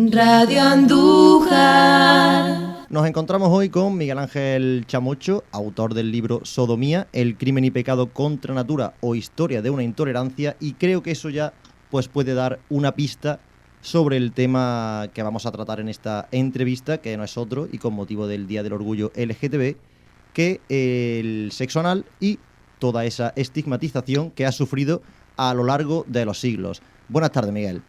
Radio Andújar. Nos encontramos hoy con Miguel Ángel Chamocho, autor del libro Sodomía, el crimen y pecado contra natura o historia de una intolerancia, y creo que eso ya pues puede dar una pista sobre el tema que vamos a tratar en esta entrevista, que no es otro, y con motivo del Día del Orgullo LGTB, que el sexo anal y toda esa estigmatización que ha sufrido a lo largo de los siglos. Buenas tardes, Miguel.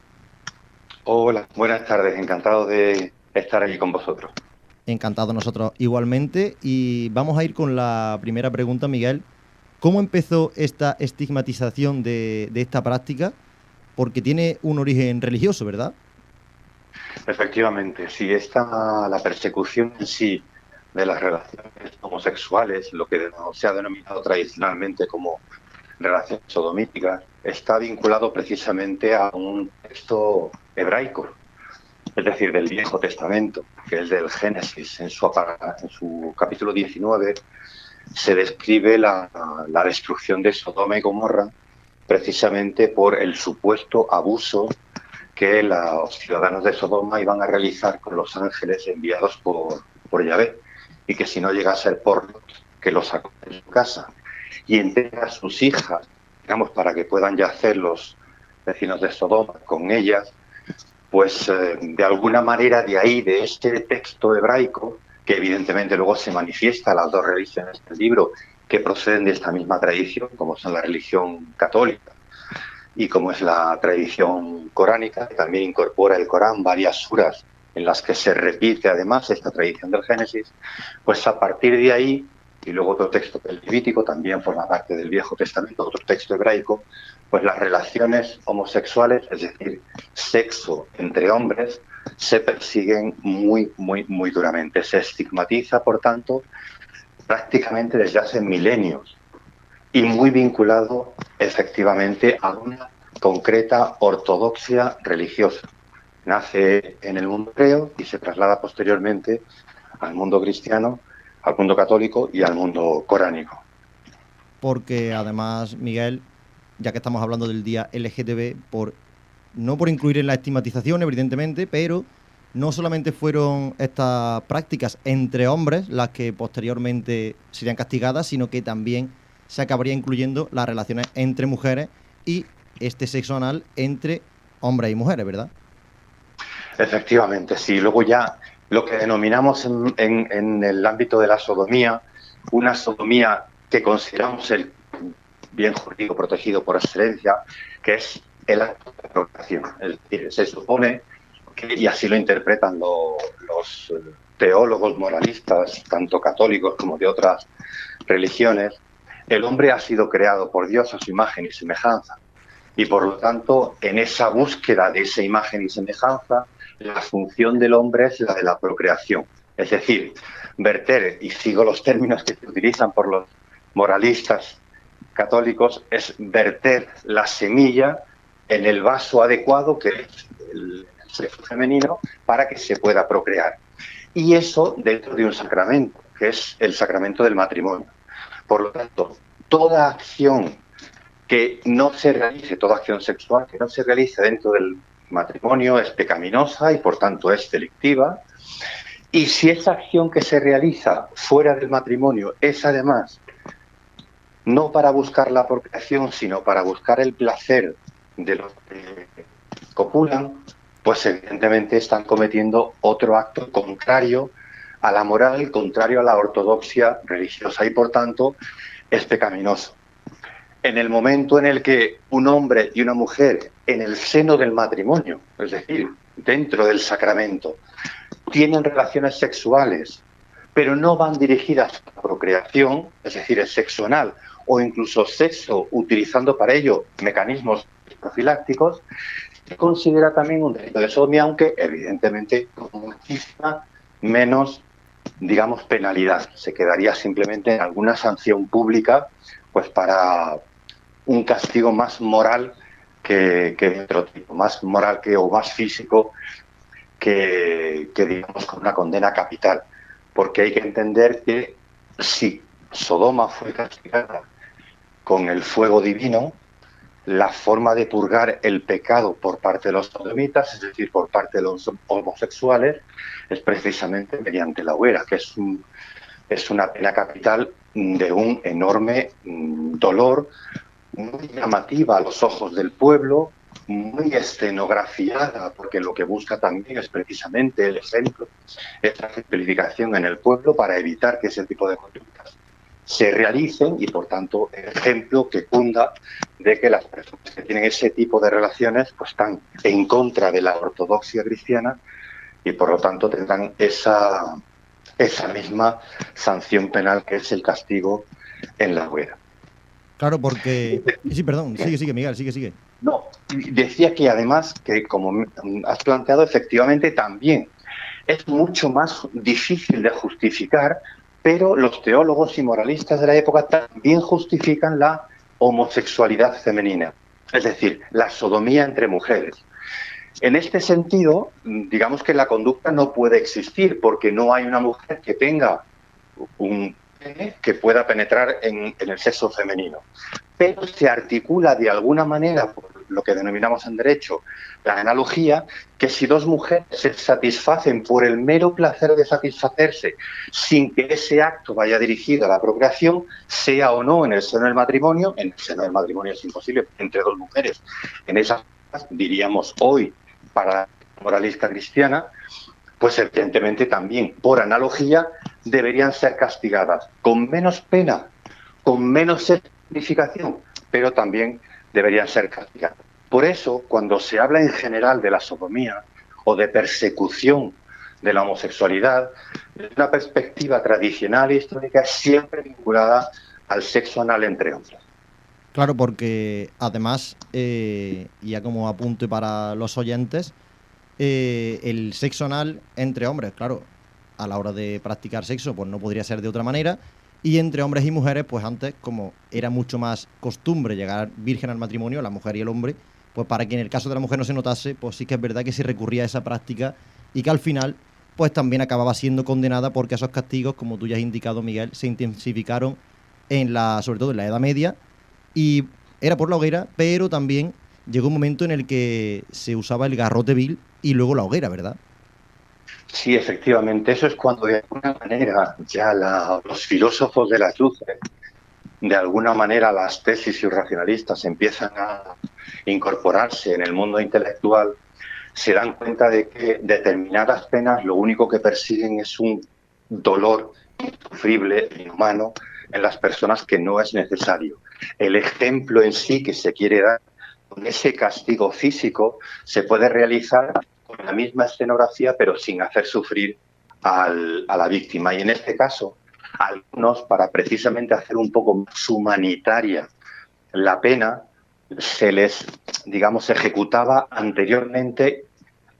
Hola, buenas tardes, encantado de estar aquí con vosotros. Encantado nosotros igualmente, y vamos a ir con la primera pregunta, Miguel. ¿Cómo empezó esta estigmatización de esta práctica? Porque tiene un origen religioso, ¿verdad? Efectivamente, sí, la persecución en sí de las relaciones homosexuales, lo que se ha denominado tradicionalmente como relaciones sodomíticas, está vinculado precisamente a un texto hebraico, es decir, del Viejo Testamento, que es del Génesis. En su capítulo 19 se describe la destrucción de Sodoma y Gomorra precisamente por el supuesto abuso que los ciudadanos de Sodoma iban a realizar con los ángeles enviados por Yahvé, y que si no llega a ser por Lot, que los sacó de su casa y entrega a sus hijas, digamos, para que puedan yacer los vecinos de Sodoma con ellas, pues de alguna manera de ahí, de este texto hebraico, que evidentemente luego se manifiesta en las dos religiones del libro, que proceden de esta misma tradición, como son la religión católica y como es la tradición coránica, que también incorpora el Corán varias suras en las que se repite además esta tradición del Génesis, pues a partir de ahí, y luego otro texto del Levítico también forma parte del Viejo Testamento, otro texto hebraico, pues las relaciones homosexuales, es decir, sexo entre hombres, se persiguen muy, muy, muy duramente. Se estigmatiza, por tanto, prácticamente desde hace milenios, y muy vinculado efectivamente a una concreta ortodoxia religiosa. Nace en el mundo hebreo y se traslada posteriormente al mundo cristiano, al mundo católico y al mundo coránico. Porque además, Miguel, ya que estamos hablando del día LGTB, no por incluir en la estigmatización, evidentemente, pero no solamente fueron estas prácticas entre hombres las que posteriormente serían castigadas, sino que también se acabaría incluyendo las relaciones entre mujeres y este sexo anal entre hombres y mujeres, ¿verdad? Efectivamente, sí. Luego ya lo que denominamos en el ámbito de la sodomía, una sodomía que consideramos el bien jurídico protegido por excelencia, que es el acto de procreación. Es decir, se supone que, y así lo interpretan los teólogos moralistas, tanto católicos como de otras religiones, el hombre ha sido creado por Dios a su imagen y semejanza. Y por lo tanto, en esa búsqueda de esa imagen y semejanza, la función del hombre es la de la procreación. Es decir, verter, y sigo los términos que se utilizan por los moralistas católicos, es verter la semilla en el vaso adecuado, que es el sexo femenino, para que se pueda procrear. Y eso dentro de un sacramento, que es el sacramento del matrimonio. Por lo tanto, toda acción que no se realice, toda acción sexual que no se realice dentro del matrimonio es pecaminosa y por tanto es delictiva. Y si esa acción que se realiza fuera del matrimonio es además no para buscar la procreación, sino para buscar el placer de los que copulan, pues evidentemente están cometiendo otro acto contrario a la moral, contrario a la ortodoxia religiosa, y por tanto es pecaminoso. En el momento en el que un hombre y una mujer, en el seno del matrimonio, es decir, dentro del sacramento, tienen relaciones sexuales, pero no van dirigidas a la procreación, es decir, el sexo anal, o incluso sexo utilizando para ello mecanismos profilácticos, se considera también un delito de sodomía, aunque evidentemente con muchísima menos, digamos, penalidad. Se quedaría simplemente en alguna sanción pública, pues para un castigo más moral que de otro tipo, más moral o más físico que digamos con una condena capital, porque hay que entender que si Sodoma fue castigada con el fuego divino, la forma de purgar el pecado por parte de los sodomitas, es decir, por parte de los homosexuales, es precisamente mediante la hoguera, que es una pena capital de un enorme dolor, muy llamativa a los ojos del pueblo, muy escenografiada, porque lo que busca también es precisamente el ejemplo, esta ejemplificación en el pueblo para evitar que ese tipo de conductas se realicen y, por tanto, el ejemplo que cunda de que las personas que tienen ese tipo de relaciones pues están en contra de la ortodoxia cristiana y, por lo tanto, tendrán esa misma sanción penal que es el castigo en la hoguera. Claro, porque... Sí, perdón, sigue, Miguel, sigue. No, decía que además, que como has planteado, efectivamente también es mucho más difícil de justificar, pero los teólogos y moralistas de la época también justifican la homosexualidad femenina, es decir, la sodomía entre mujeres. En este sentido, digamos que la conducta no puede existir porque no hay una mujer que tenga un pene que pueda penetrar en el sexo femenino. Pero se articula de alguna manera, por lo que denominamos en derecho, la analogía, que si dos mujeres se satisfacen por el mero placer de satisfacerse, sin que ese acto vaya dirigido a la procreación, sea o no en el seno del matrimonio, en el seno del matrimonio es imposible entre dos mujeres, en esas diríamos hoy, para la moralista cristiana, pues evidentemente también, por analogía, deberían ser castigadas con menos pena, con menos significación, pero también deberían ser castigadas. Por eso, cuando se habla en general de la sodomía o de persecución de la homosexualidad, desde una perspectiva tradicional e histórica, siempre vinculada al sexo anal entre hombres. Claro, porque además, ya como apunte para los oyentes, el sexo anal entre hombres, claro, a la hora de practicar sexo, pues no podría ser de otra manera. Y entre hombres y mujeres, pues antes, como era mucho más costumbre llegar virgen al matrimonio, la mujer y el hombre, pues para que en el caso de la mujer no se notase, pues sí que es verdad que se recurría a esa práctica y que al final, pues también acababa siendo condenada porque esos castigos, como tú ya has indicado, Miguel, se intensificaron sobre todo en la Edad Media, y era por la hoguera, pero también llegó un momento en el que se usaba el garrote vil y luego la hoguera, ¿verdad? Sí, efectivamente, eso es cuando de alguna manera ya los filósofos de las luces, de alguna manera las tesis irracionalistas empiezan a incorporarse en el mundo intelectual, se dan cuenta de que determinadas penas lo único que persiguen es un dolor insufrible, inhumano, en las personas que no es necesario. El ejemplo en sí que se quiere dar con ese castigo físico se puede realizar con la misma escenografía, pero sin hacer sufrir a la víctima. Y en este caso, algunos, para precisamente hacer un poco más humanitaria la pena, se les, digamos, ejecutaba anteriormente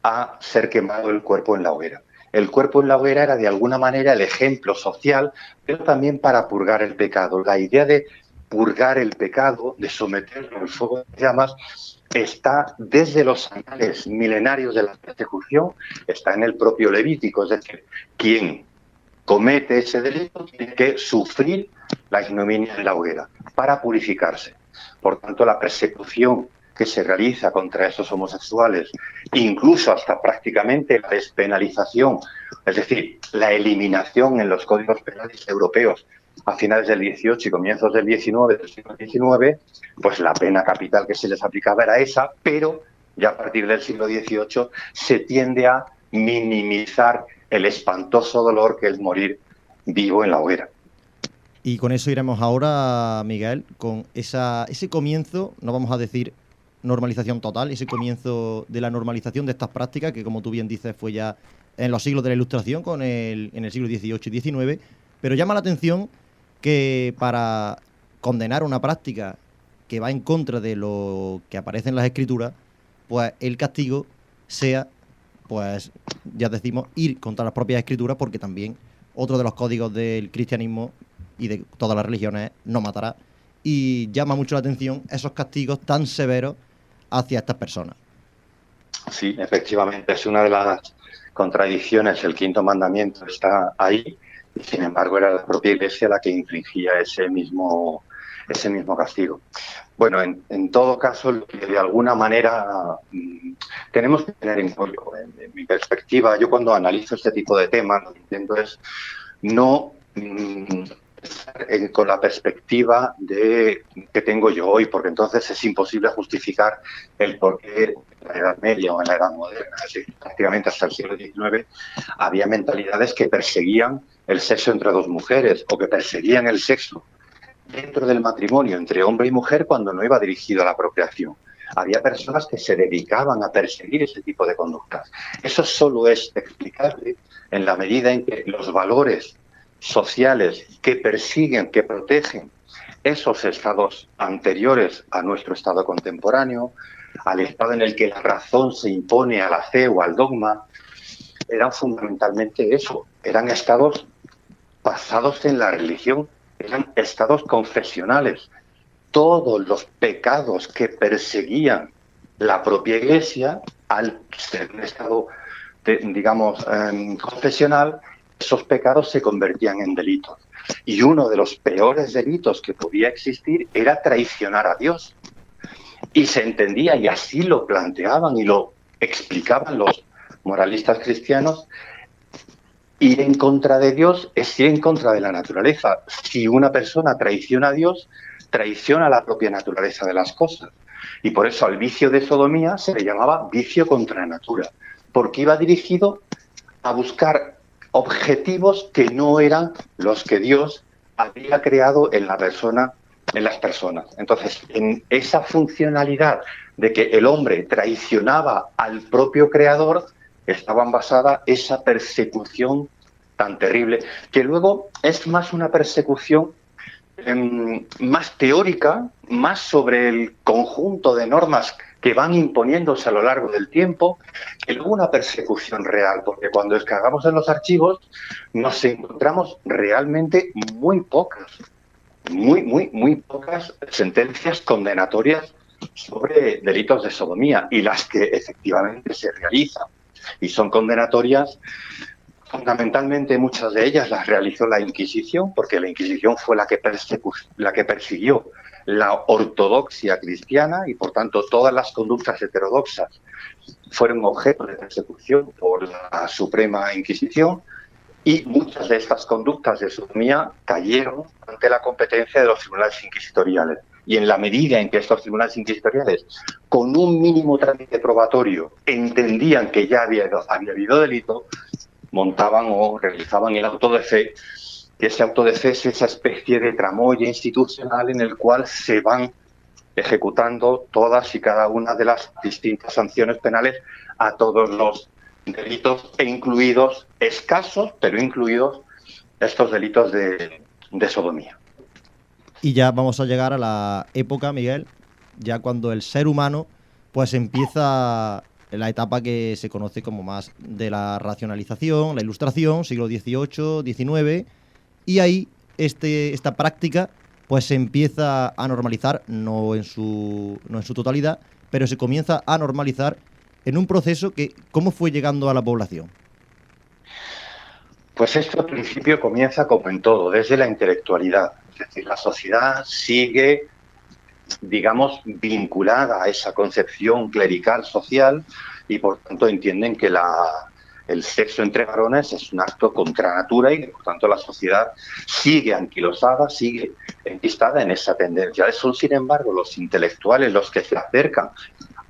a ser quemado el cuerpo en la hoguera. El cuerpo en la hoguera era de alguna manera el ejemplo social, pero también para purgar el pecado. La idea de purgar el pecado, de someterlo al fuego de llamas, está desde los anales milenarios de la persecución, está en el propio Levítico, es decir, quien comete ese delito tiene que sufrir la ignominia en la hoguera para purificarse. Por tanto, la persecución que se realiza contra esos homosexuales, incluso hasta prácticamente la despenalización, es decir, la eliminación en los códigos penales europeos a finales del 18 y comienzos del 19, del siglo XIX, pues la pena capital que se les aplicaba era esa, pero ya a partir del siglo XVIII se tiende a minimizar el espantoso dolor que es morir vivo en la hoguera. Y con eso iremos ahora, Miguel, con ese comienzo, no vamos a decir normalización total, ese comienzo de la normalización de estas prácticas, que como tú bien dices fue ya en los siglos de la Ilustración, en el siglo XVIII y XIX, pero llama la atención que para condenar una práctica que va en contra de lo que aparece en las Escrituras, pues el castigo sea, pues ya decimos, ir contra las propias Escrituras, porque también otro de los códigos del cristianismo y de todas las religiones es no matarás, y llama mucho la atención esos castigos tan severos hacia estas personas. Sí, efectivamente, es una de las contradicciones. El quinto mandamiento está ahí y, sin embargo, era la propia Iglesia la que infligía ese mismo ese mismo castigo. Bueno, en todo caso, lo que de alguna manera tenemos que tener en cuenta, en mi perspectiva, yo cuando analizo este tipo de temas, lo que intento es no con la perspectiva que tengo yo hoy, porque entonces es imposible justificar el por qué en la Edad Media o en la Edad Moderna, es decir, prácticamente hasta el siglo XIX, había mentalidades que perseguían el sexo entre dos mujeres o que perseguían el sexo dentro del matrimonio entre hombre y mujer cuando no iba dirigido a la procreación. Había personas que se dedicaban a perseguir ese tipo de conductas. Eso solo es explicable en la medida en que los valores sociales que persiguen, que protegen esos estados anteriores a nuestro estado contemporáneo, al estado en el que la razón se impone a la fe o al dogma, eran fundamentalmente eso, eran estados basados en la religión, eran estados confesionales. Todos los pecados que perseguían la propia Iglesia, al ser un estado, digamos, confesional, esos pecados se convertían en delitos. Y uno de los peores delitos que podía existir era traicionar a Dios. Y se entendía, y así lo planteaban y lo explicaban los moralistas cristianos, ir en contra de Dios es ir en contra de la naturaleza. Si una persona traiciona a Dios, traiciona la propia naturaleza de las cosas. Y por eso al vicio de sodomía se le llamaba vicio contra natura, porque iba dirigido a buscar objetivos que no eran los que Dios había creado en la persona, en las personas. Entonces, en esa funcionalidad de que el hombre traicionaba al propio creador, estaban basada esa persecución tan terrible, que luego es más una persecución más teórica, más sobre el conjunto de normas que van imponiéndose a lo largo del tiempo, que luego una persecución real, porque cuando descargamos en los archivos nos encontramos realmente muy pocas sentencias condenatorias sobre delitos de sodomía, y las que efectivamente se realizan y son condenatorias, fundamentalmente muchas de ellas las realizó la Inquisición, porque la Inquisición fue la que persiguió la ortodoxia cristiana, y por tanto todas las conductas heterodoxas fueron objeto de persecución por la Suprema Inquisición, y muchas de estas conductas de sodomía cayeron ante la competencia de los tribunales inquisitoriales. Y en la medida en que estos tribunales inquisitoriales, con un mínimo trámite probatorio, entendían que ya había habido delito, montaban o realizaban el auto de fe, que ese auto de fe es esa especie de tramoya institucional en el cual se van ejecutando todas y cada una de las distintas sanciones penales a todos los delitos, e incluidos, escasos, pero incluidos estos delitos de sodomía. Y ya vamos a llegar a la época, Miguel, ya cuando el ser humano pues empieza la etapa que se conoce como más de la racionalización, la ilustración, siglo XVIII, XIX, y ahí esta práctica pues se empieza a normalizar, no en su totalidad, pero se comienza a normalizar en un proceso que, ¿cómo fue llegando a la población? Pues esto al principio comienza como en todo, desde la intelectualidad. Es decir, la sociedad sigue, digamos, vinculada a esa concepción clerical social, y por tanto entienden que el sexo entre varones es un acto contra natura, y por tanto la sociedad sigue anquilosada, sigue enquistada en esa tendencia. Son, sin embargo, los intelectuales los que se acercan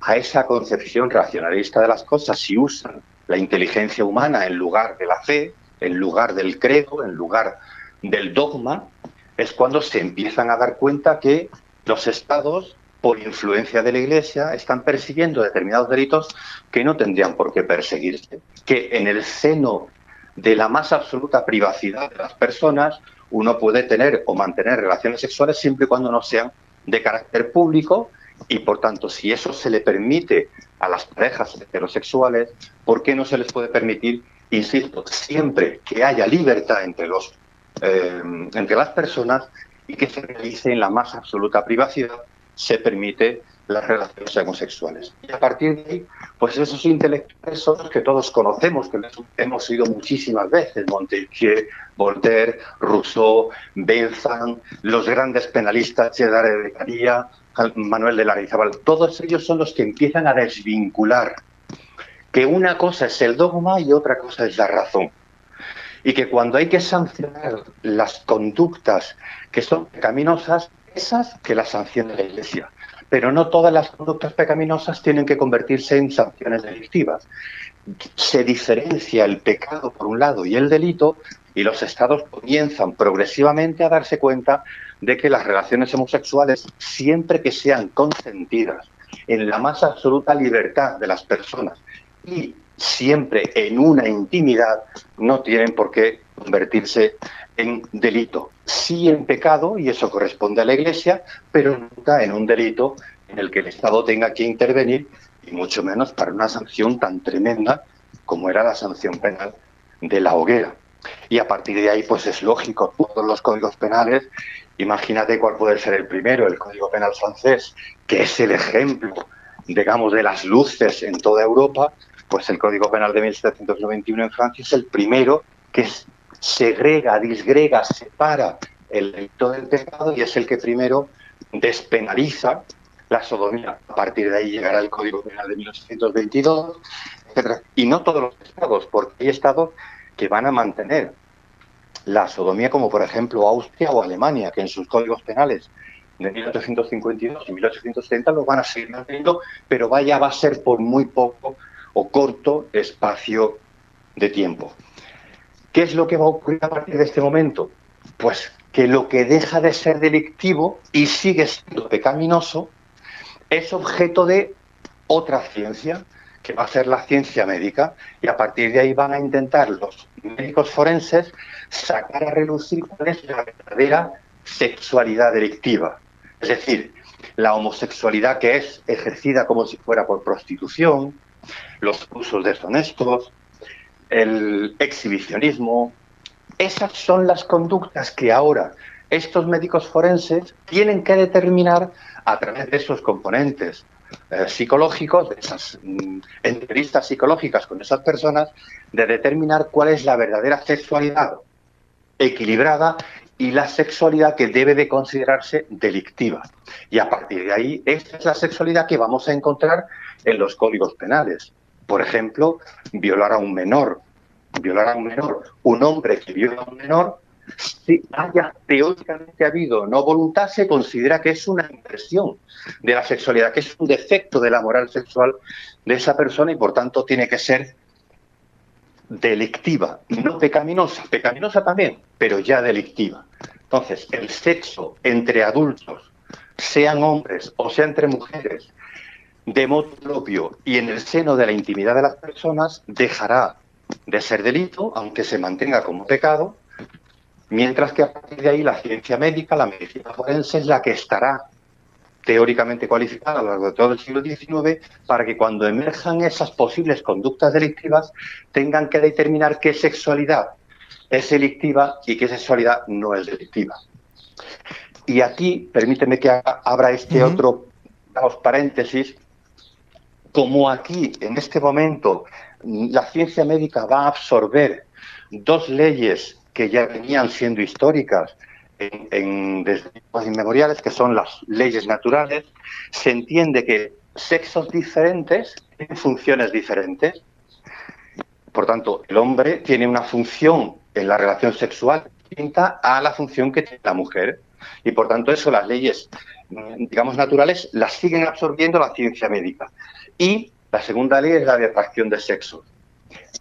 a esa concepción racionalista de las cosas y usan la inteligencia humana en lugar de la fe, en lugar del credo, en lugar del dogma. Es cuando se empiezan a dar cuenta que los estados, por influencia de la Iglesia, están persiguiendo determinados delitos que no tendrían por qué perseguirse. Que en el seno de la más absoluta privacidad de las personas, uno puede tener o mantener relaciones sexuales siempre y cuando no sean de carácter público, y por tanto, si eso se le permite a las parejas heterosexuales, ¿por qué no se les puede permitir? Insisto, siempre que haya libertad entre las personas y que se realice en la más absoluta privacidad, se permite las relaciones homosexuales. Y a partir de ahí, pues esos intelectuales son los que todos conocemos, que los hemos oído muchísimas veces: Montesquieu, Voltaire, Rousseau, Bentham, los grandes penalistas, Cesare de Beccaria, Manuel de Larrazábal. Todos ellos son los que empiezan a desvincular que una cosa es el dogma y otra cosa es la razón. Y que cuando hay que sancionar las conductas que son pecaminosas, esas que las sancione la Iglesia. Pero no todas las conductas pecaminosas tienen que convertirse en sanciones delictivas. Se diferencia el pecado por un lado y el delito, y los estados comienzan progresivamente a darse cuenta de que las relaciones homosexuales, siempre que sean consentidas, en la más absoluta libertad de las personas y siempre en una intimidad, no tienen por qué convertirse en delito. Sí en pecado, y eso corresponde a la Iglesia, pero nunca en un delito en el que el Estado tenga que intervenir, y mucho menos para una sanción tan tremenda como era la sanción penal de la hoguera. Y a partir de ahí, pues es lógico, todos los códigos penales, imagínate cuál puede ser el primero, el Código Penal francés, que es el ejemplo, digamos, de las luces en toda Europa. Pues el Código Penal de 1791 en Francia es el primero que segrega, disgrega, separa el delito del pecado, y es el que primero despenaliza la sodomía. A partir de ahí llegará el Código Penal de 1822, etc. Y no todos los estados, porque hay estados que van a mantener la sodomía, como por ejemplo Austria o Alemania, que en sus códigos penales de 1852 y 1830 lo van a seguir manteniendo, pero va a ser por muy poco o corto espacio de tiempo. ¿Qué es lo que va a ocurrir a partir de este momento? Pues que lo que deja de ser delictivo y sigue siendo pecaminoso es objeto de otra ciencia, que va a ser la ciencia médica, y a partir de ahí van a intentar los médicos forenses sacar a relucir cuál es la verdadera sexualidad delictiva. Es decir, la homosexualidad que es ejercida como si fuera por prostitución, los usos deshonestos, el exhibicionismo. Esas son las conductas que ahora estos médicos forenses tienen que determinar a través de esos componentes psicológicos, de esas entrevistas psicológicas con esas personas, de determinar cuál es la verdadera sexualidad equilibrada y la sexualidad que debe de considerarse delictiva. Y a partir de ahí, esta es la sexualidad que vamos a encontrar en los códigos penales. Por ejemplo, violar a un menor. Violar a un menor. Un hombre que viola a un menor, si haya teóricamente habido no voluntad, se considera que es una impresión de la sexualidad, que es un defecto de la moral sexual de esa persona, y por tanto tiene que ser delictiva, no pecaminosa. Pecaminosa también, pero ya delictiva. Entonces, el sexo entre adultos, sean hombres o sea entre mujeres, de modo propio y en el seno de la intimidad de las personas, dejará de ser delito, aunque se mantenga como pecado, mientras que a partir de ahí la ciencia médica, la medicina forense, es la que estará teóricamente cualificada a lo largo de todo el siglo XIX para que cuando emerjan esas posibles conductas delictivas tengan que determinar qué sexualidad es delictiva y qué sexualidad no es delictiva. Y aquí, permíteme que abra este otro, digamos, paréntesis. Como aquí, en este momento, la ciencia médica va a absorber dos leyes que ya venían siendo históricas desde tiempos inmemoriales, que son las leyes naturales, se entiende que sexos diferentes tienen funciones diferentes. Por tanto, el hombre tiene una función en la relación sexual distinta a la función que tiene la mujer. Y por tanto, eso, las leyes, digamos, naturales, las siguen absorbiendo la ciencia médica. Y la segunda ley es la de atracción de sexos.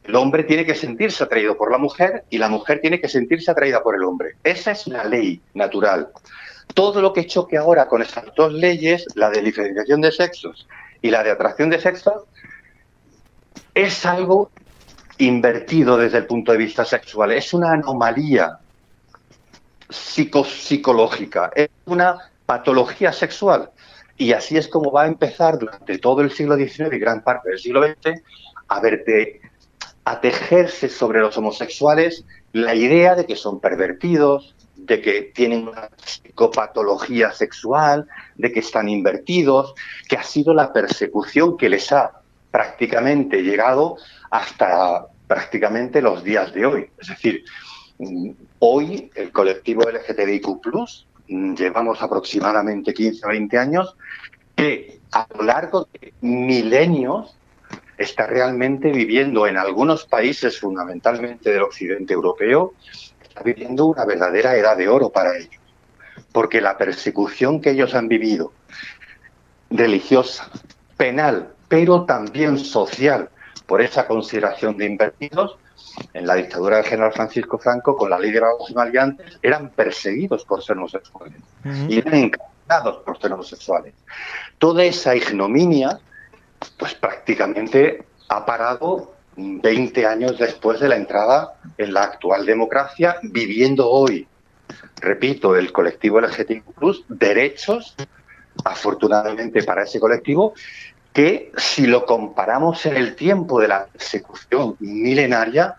El hombre tiene que sentirse atraído por la mujer y la mujer tiene que sentirse atraída por el hombre. Esa es la ley natural. Todo lo que choque ahora con esas dos leyes, la de diferenciación de sexos y la de atracción de sexos, es algo invertido desde el punto de vista sexual. Es una anomalía psicológica, es una patología sexual. Y así es como va a empezar durante todo el siglo XIX y gran parte del siglo XX a tejerse sobre los homosexuales la idea de que son pervertidos, de que tienen una psicopatología sexual, de que están invertidos, que ha sido la persecución que les ha prácticamente llegado hasta prácticamente los días de hoy. Es decir, hoy el colectivo LGTBIQ+, llevamos aproximadamente 15 o 20 años, que a lo largo de milenios está realmente viviendo en algunos países, fundamentalmente del occidente europeo, está viviendo una verdadera edad de oro para ellos. Porque la persecución que ellos han vivido, religiosa, penal, pero también social, por esa consideración de invertidos, en la dictadura del general Francisco Franco, con la ley de vagos y maleantes, eran perseguidos por ser homosexuales y eran encarcelados por ser homosexuales. Toda esa ignominia, pues prácticamente ha parado 20 años después de la entrada en la actual democracia, viviendo hoy, repito, el colectivo LGTBIQ+, derechos, afortunadamente para ese colectivo, que si lo comparamos en el tiempo de la persecución milenaria,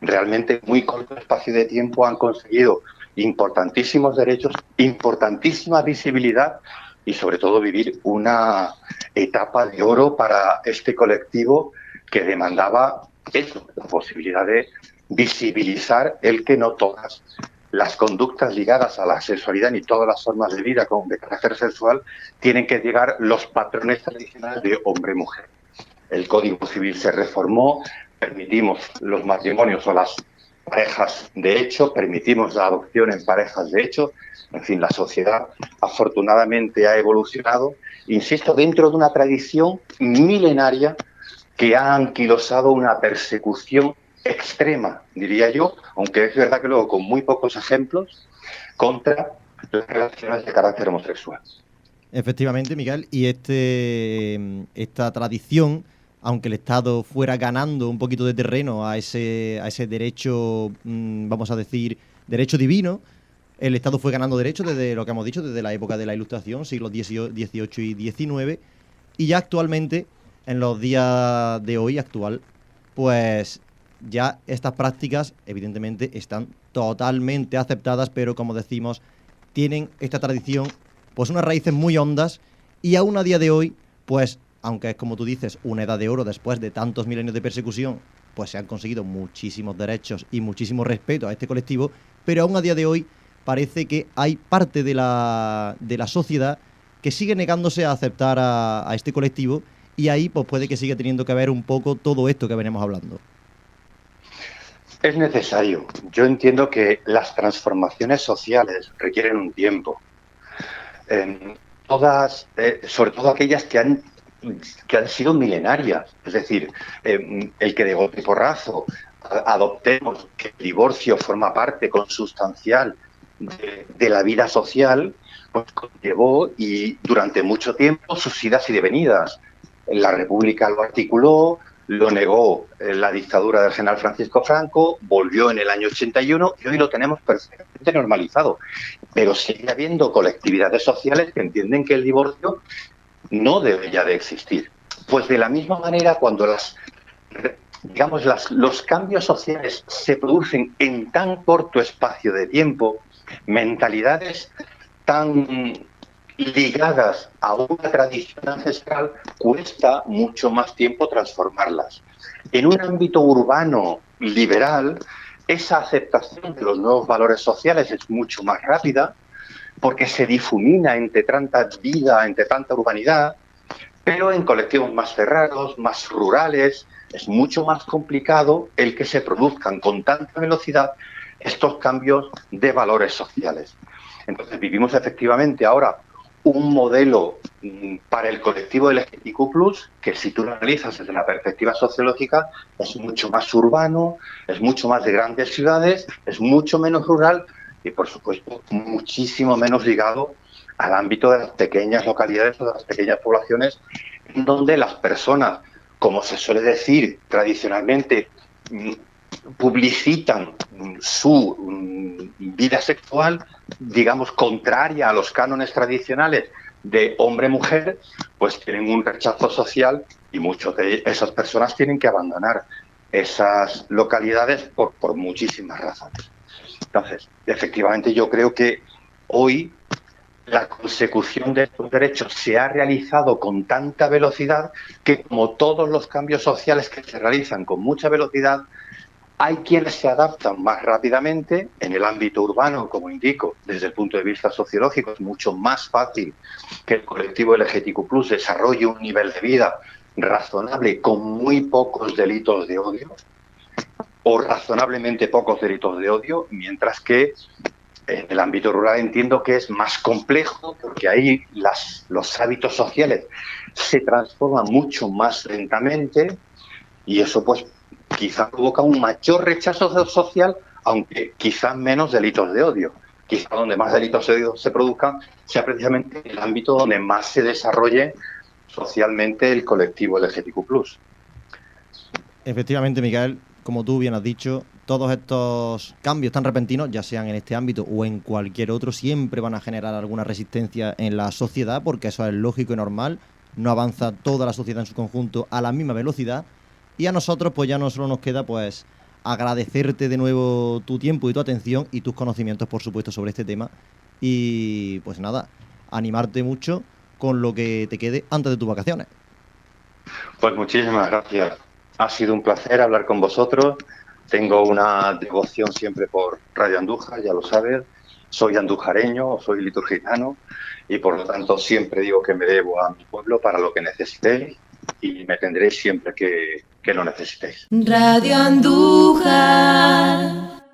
realmente en muy corto espacio de tiempo han conseguido importantísimos derechos, importantísima visibilidad y sobre todo vivir una etapa de oro para este colectivo que demandaba eso, la posibilidad de visibilizar el que no todas las conductas ligadas a la sexualidad ni todas las formas de vida de carácter sexual tienen que llegar los patrones tradicionales de hombre-mujer. El Código Civil se reformó, permitimos los matrimonios o las parejas de hecho, permitimos la adopción en parejas de hecho. En fin, la sociedad afortunadamente ha evolucionado, insisto, dentro de una tradición milenaria que ha anquilosado una persecución extrema, diría yo, aunque es verdad que luego con muy pocos ejemplos, contra las relaciones de carácter homosexual. Efectivamente, Miguel, y esta tradición, aunque el Estado fuera ganando un poquito de terreno a ese derecho, vamos a decir, derecho divino, el Estado fue ganando derechos desde lo que hemos dicho, desde la época de la Ilustración, siglos XVIII y XIX, y ya actualmente, en los días de hoy actual, pues ya estas prácticas evidentemente están totalmente aceptadas, pero como decimos, tienen esta tradición pues unas raíces muy hondas y aún a día de hoy, pues aunque es como tú dices, una edad de oro después de tantos milenios de persecución, pues se han conseguido muchísimos derechos y muchísimo respeto a este colectivo, pero aún a día de hoy parece que hay parte de la sociedad que sigue negándose a aceptar a este colectivo y ahí pues puede que siga teniendo que ver un poco todo esto que venimos hablando. Es necesario. Yo entiendo que las transformaciones sociales requieren un tiempo. Sobre todo aquellas que han sido milenarias. Es decir, el que de golpe y porrazo adoptemos que el divorcio forma parte consustancial de la vida social, pues conllevó y durante mucho tiempo sus idas y devenidas. La República lo articuló, lo negó la dictadura del general Francisco Franco, volvió en el año 81 y hoy lo tenemos perfectamente normalizado. Pero sigue habiendo colectividades sociales que entienden que el divorcio no debe ya de existir. Pues de la misma manera, cuando los cambios sociales se producen en tan corto espacio de tiempo, mentalidades tan ligadas a una tradición ancestral, cuesta mucho más tiempo transformarlas. En un ámbito urbano liberal, esa aceptación de los nuevos valores sociales es mucho más rápida, porque se difumina entre tanta vida, entre tanta urbanidad, pero en colectivos más cerrados, más rurales, es mucho más complicado el que se produzcan con tanta velocidad estos cambios de valores sociales. Entonces vivimos efectivamente ahora un modelo para el colectivo LGBTQ+, que si tú lo analizas desde la perspectiva sociológica, es mucho más urbano, es mucho más de grandes ciudades, es mucho menos rural y, por supuesto, muchísimo menos ligado al ámbito de las pequeñas localidades o de las pequeñas poblaciones, en donde las personas, como se suele decir tradicionalmente, publicitan su vida sexual, digamos, contraria a los cánones tradicionales de hombre-mujer, pues tienen un rechazo social y muchas de esas personas tienen que abandonar esas localidades por muchísimas razones. Entonces, efectivamente, yo creo que hoy la consecución de estos derechos se ha realizado con tanta velocidad que, como todos los cambios sociales que se realizan con mucha velocidad, hay quienes se adaptan más rápidamente. En el ámbito urbano, como indico, desde el punto de vista sociológico, es mucho más fácil que el colectivo LGTBQ+ desarrolle un nivel de vida razonable con muy pocos delitos de odio, o razonablemente pocos delitos de odio, mientras que en el ámbito rural entiendo que es más complejo, porque ahí los hábitos sociales se transforman mucho más lentamente, y eso pues quizá provoca un mayor rechazo social, aunque quizás menos delitos de odio. Quizá donde más delitos de odio se produzcan sea precisamente el ámbito donde más se desarrolle socialmente el colectivo LGTBQ+. Efectivamente, Miguel, como tú bien has dicho, todos estos cambios tan repentinos, ya sean en este ámbito o en cualquier otro, siempre van a generar alguna resistencia en la sociedad, porque eso es lógico y normal. No avanza toda la sociedad en su conjunto a la misma velocidad. Y a nosotros, pues ya no solo nos queda, pues, agradecerte de nuevo tu tiempo y tu atención y tus conocimientos, por supuesto, sobre este tema. Y pues nada, animarte mucho con lo que te quede antes de tus vacaciones. Pues muchísimas gracias. Ha sido un placer hablar con vosotros. Tengo una devoción siempre por Radio Andújar, ya lo sabes. Soy andujareño, soy liturgitano y por lo tanto siempre digo que me debo a mi pueblo para lo que necesitéis, y me tendréis siempre que lo necesitéis. Radio Andújar.